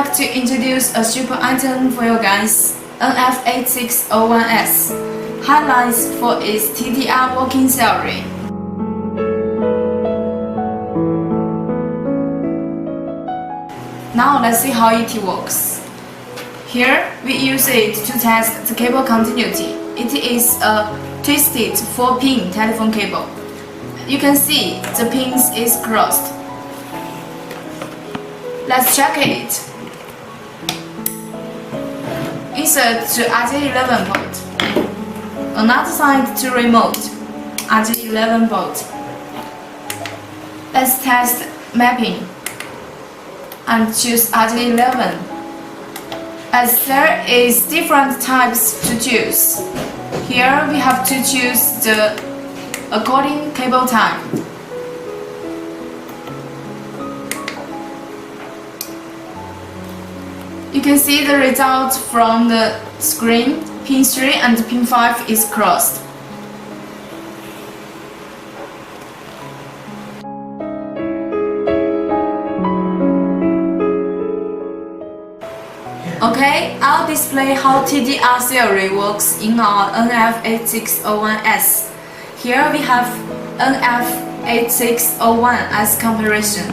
like to introduce a super item for you guys, NF-8601S, highlights for its TDR working theory. Now let's see how it works. Here we use it to test the cable continuity. It is a twisted 4-pin telephone cable. You can see the pins is crossed. Let's check it. Insert to RJ11 port. Another side to remote, RJ11 port. Let's test mapping and choose RJ11. As there is different types to choose, here we have to choose the according cable type. You can see the result from the screen. Pin 3 and pin 5 is crossed. Okay, I'll display how TDR theory works in our NF-8601S. Here we have NF-8601S comparison.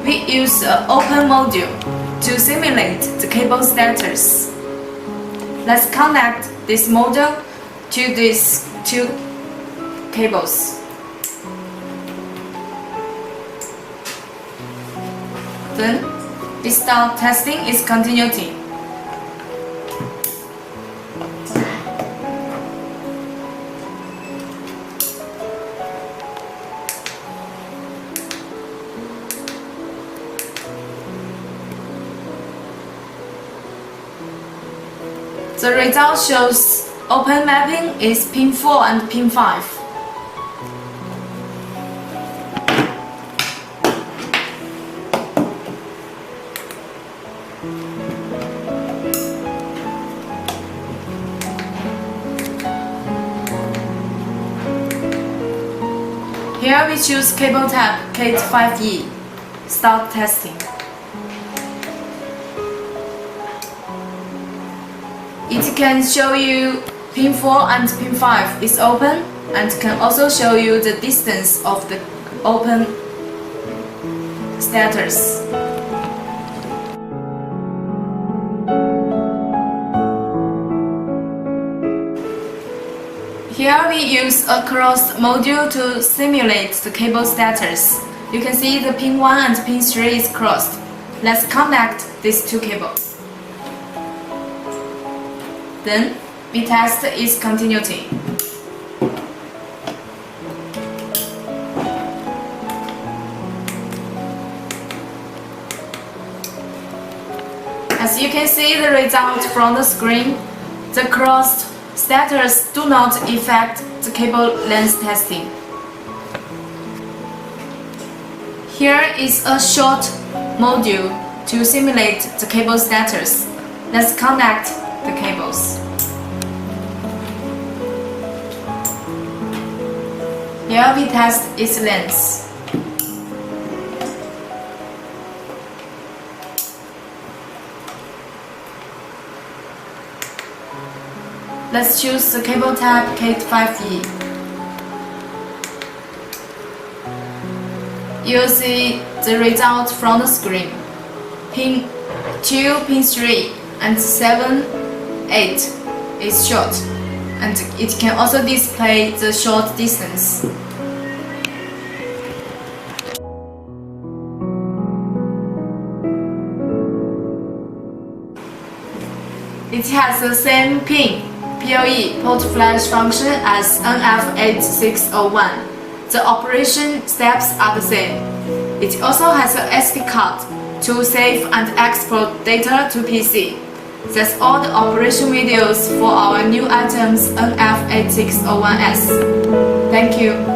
We use an open module to simulate the cable status. Let's connect this module to these two cables. Then we start testing its continuity. The result shows open mapping is pin 4 and pin 5. Here we choose cable type Cat5E. Start testing. It can show you pin 4 and pin 5 is open, and can also show you the distance of the open status. Here we use a crossed module to simulate the cable status. You can see the pin 1 and pin 3 is crossed. Let's connect these two cables. Then we test its continuity. As you can see the result from the screen, the crossed status do not affect the cable length testing. Here is a short module to simulate the cable status. Let's connect the cables. Here we test its length. Let's choose the cable type Cat5E. You'll see the result from the screen. Pin 2, pin 3, and 7, 8 is short, and it can also display the short distance. It has the same pin POE port flash function as NF-8601. The operation steps are the same. It also has an SD card to save and export data to PC. That's all the operation videos for our new items NF-8601S. Thank you.